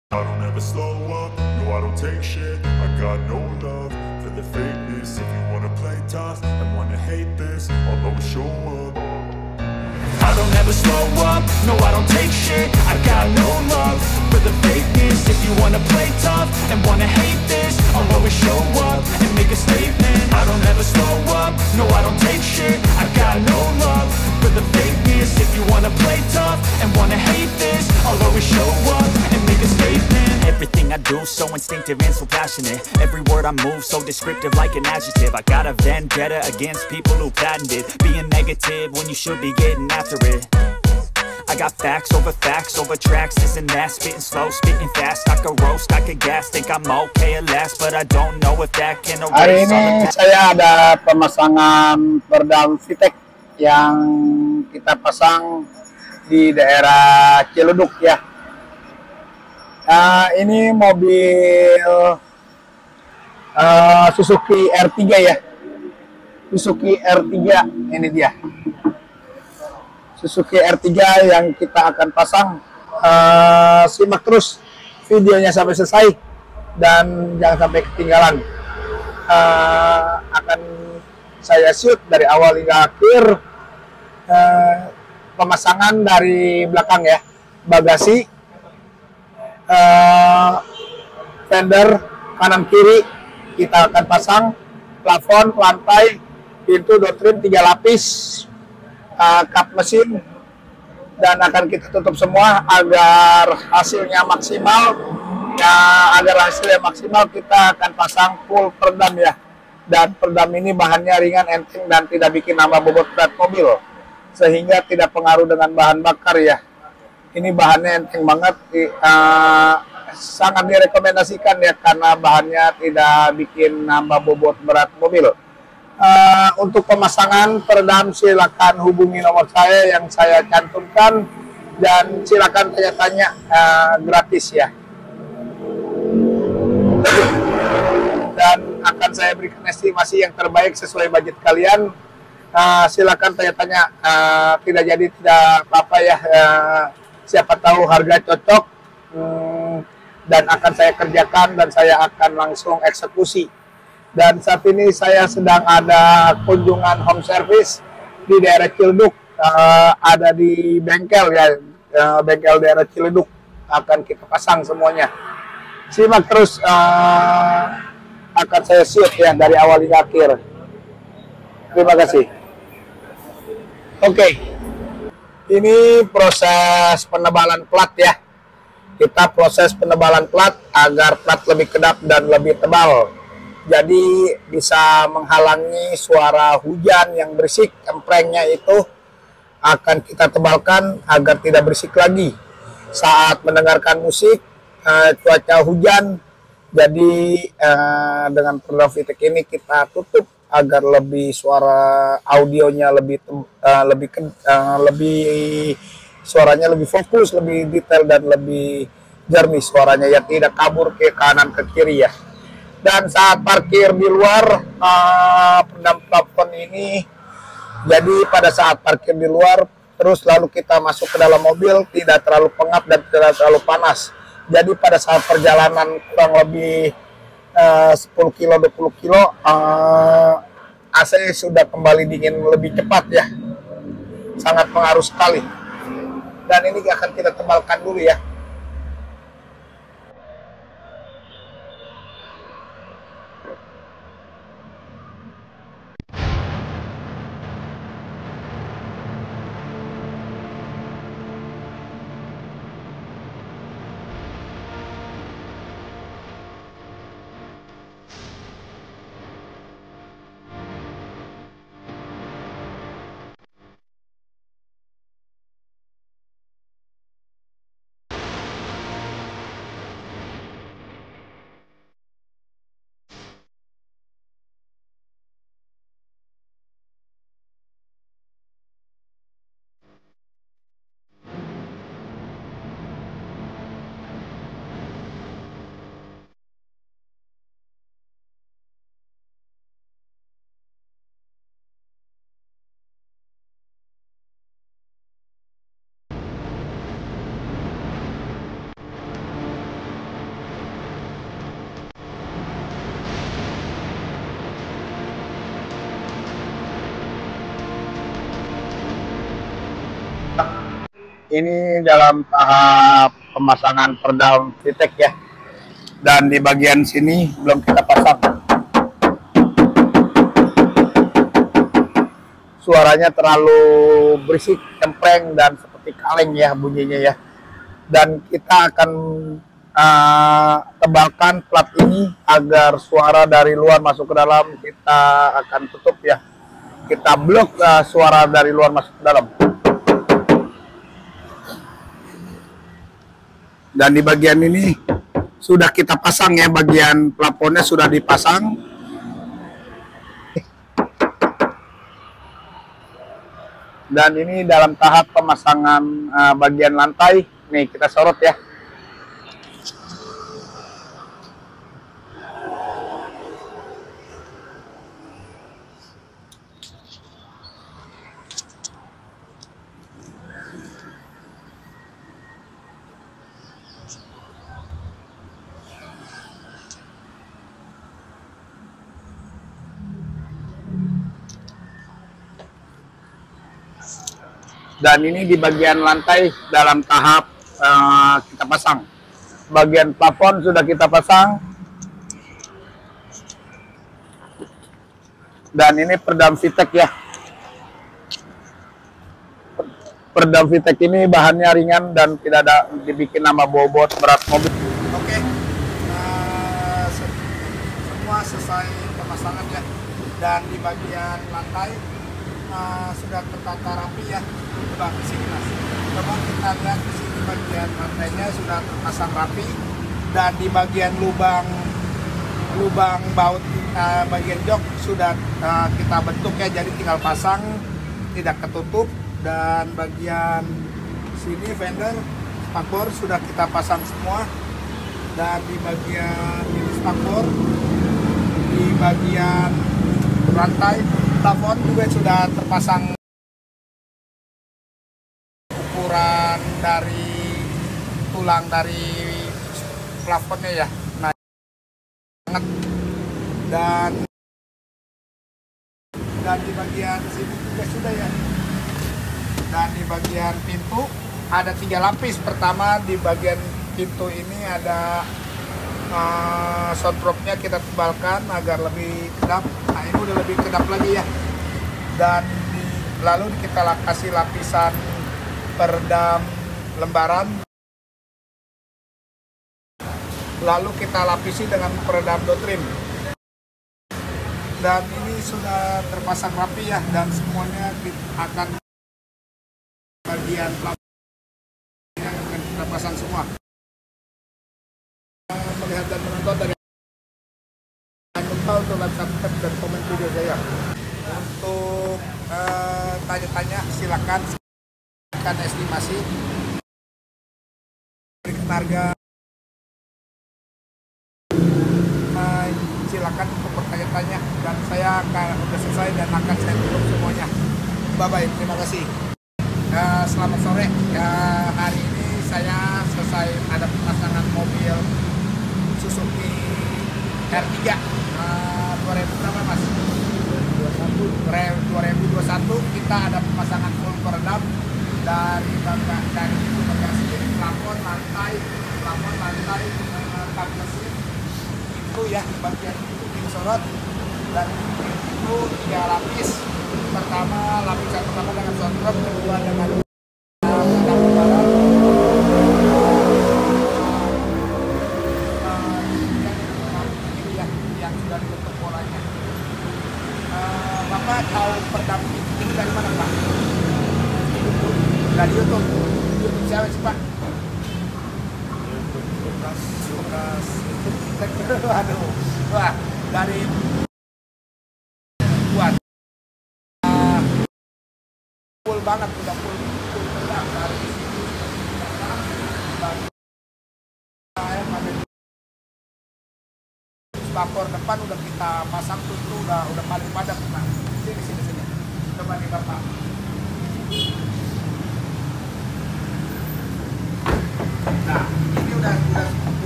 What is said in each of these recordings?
I don't ever slow up, no I don't take shit. I got no love for the fakeness. If you wanna play tough and wanna hate this, I'll always show up. I don't ever slow up, no I don't take shit. I got no love for the fakeness. If you wanna play tough and wanna hate this, I'll always show up and make a statement. I don't ever slow up, no I don't take shit. I got no love for the fakeness. If you wanna play tough and wanna hate this, I'll always show up and make a statement. Everything I do so instinctive and so passionate. Every word I move so descriptive like an adjective. I got a vendetta against people who patented being negative when you should be getting after it. I got facts over tracks, this and that. Spitting slow, spitting fast. I could roast, I could gas. Think I'm okay at last, but I don't know if that can erase. Hari ini saya ada pemasangan peredam VTEC yang kita pasang di daerah Ciluduk ya. Ini mobil Suzuki R3 ya. Suzuki R3 ini dia. Suzuki R3 yang kita akan pasang. Simak terus videonya sampai selesai dan jangan sampai ketinggalan. Akan saya shoot dari awal hingga akhir. Pemasangan dari belakang ya, bagasi, fender kanan kiri kita akan pasang, plafon, lantai, pintu door trim 3 lapis, kap mesin, dan akan kita tutup semua agar hasilnya maksimal. Agar hasilnya maksimal kita akan pasang full peredam ya, dan peredam ini bahannya ringan, enteng, dan tidak bikin nambah bobot berat mobil sehingga tidak pengaruh dengan bahan bakar ya. Ini bahannya enteng banget, sangat direkomendasikan ya karena bahannya tidak bikin nambah bobot berat mobil. Untuk pemasangan peredam silakan hubungi nomor saya yang saya cantumkan dan silakan tanya-tanya gratis ya. Dan akan saya berikan estimasi yang terbaik sesuai budget kalian. Silakan tanya-tanya, tidak jadi tidak apa-apa ya. Siapa tahu harga cocok dan akan saya kerjakan dan saya akan langsung eksekusi. Dan saat ini saya sedang ada kunjungan home service di daerah Ciluduk, ada di bengkel ya, bengkel daerah Ciluduk akan kita pasang semuanya. Simak terus, akan saya shoot ya dari awal hingga akhir. Terima kasih. Oke. Ini proses penebalan plat ya. Kita proses penebalan plat agar plat lebih kedap dan lebih tebal. Jadi bisa menghalangi suara hujan yang berisik, emprengnya itu akan kita tebalkan agar tidak berisik lagi. Saat mendengarkan musik, cuaca hujan, jadi dengan peredam VTEC ini kita tutup agar lebih suara audionya lebih suaranya lebih fokus, lebih detail dan lebih jernih suaranya ya, tidak kabur ke kanan ke kiri ya. Dan saat parkir di luar, peredam plafon ini, jadi pada saat parkir di luar terus lalu kita masuk ke dalam mobil tidak terlalu pengap dan tidak terlalu panas. Jadi pada saat perjalanan kurang lebih 10 kilo 20 kilo AC sudah kembali dingin lebih cepat ya, sangat pengaruh sekali. Dan ini akan kita tebalkan dulu ya. ini dalam tahap pemasangan peredam VTEC ya. Dan di bagian sini belum kita pasang. Suaranya terlalu berisik, cempreng, dan seperti kaleng ya bunyinya ya. Dan kita akan tebalkan plat ini agar suara dari luar masuk ke dalam. Kita akan tutup ya. Kita blok suara dari luar masuk ke dalam. Dan di bagian ini sudah kita pasang ya, bagian plafonnya sudah dipasang. Dan ini dalam tahap pemasangan bagian lantai. Nih kita sorot ya. Dan ini di bagian lantai dalam tahap kita pasang. Bagian plafon sudah kita pasang. Dan ini peredam VTEC ya. Peredam VTEC ini bahannya ringan dan tidak ada dibikin nama bobot berat mobil. Oke, semua selesai pemasangan ya. Dan di bagian lantai sudah tertata rapi ya. Coba di sini mas. Coba kita lihat di sini bagian lantainya sudah terpasang rapi, dan di bagian lubang baut bagian jok sudah kita bentuk ya, jadi tinggal pasang, tidak ketutup. Dan bagian sini fender spakbor sudah kita pasang semua, dan di bagian ini spakbor, di bagian rantai plafon juga sudah terpasang. Ukuran dari tulang dari plafonnya ya, nah banget. Dan di bagian sini juga sudah ya. Dan di bagian pintu ada 3 lapis. Pertama di bagian pintu ini ada soundproofnya kita tebalkan agar lebih kedap. Nah ini udah lebih kedap lagi ya. Dan lalu kita kasih lapisan peredam lembaran, lalu kita lapisi dengan peredam dotrim. Dan ini sudah terpasang rapi ya, dan semuanya akan bagian plafon yang akan kita pasang semua. Melihat dan menonton dari jangan lupa untuk like, subscribe, dan komen video saya. Untuk tanya-tanya silakan estimasi, berikan harga, silakan untuk bertanya-tanya, dan saya akan sudah selesai dan akan saya tutup semuanya. Bye bye, terima kasih. Selamat sore ya, hari ini saya selesai ada pemasangan mobil Suzuki R3 2000 berapa mas? 2021 kita ada pemasangan full peredam dari pintu bagasi, plafon lantai, kap mesin itu ya, bagian itu disorot. Dan itu 3 lapis. Lapisan pertama dengan soundproof, kedua dengan peredam lembaran, ini ya yang sudah dibentuk polanya. Bapak tahu peredam ini dari mana Pak? Dari YouTube siapa sih Pak? YouTube. Aduh, wah dari buat full banget, udah full peredam dari spakbor depan udah kita pasang tuh udah paling padat. Nah, sini. Coba nih Bapak. Nah, ini udah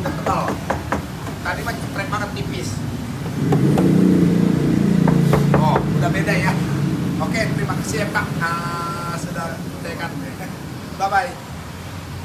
tebal. Tadi mah ceprek banget tipis. Oh, udah beda ya. Oke, terima kasih ya Kak. Sudah tekan. Bye bye.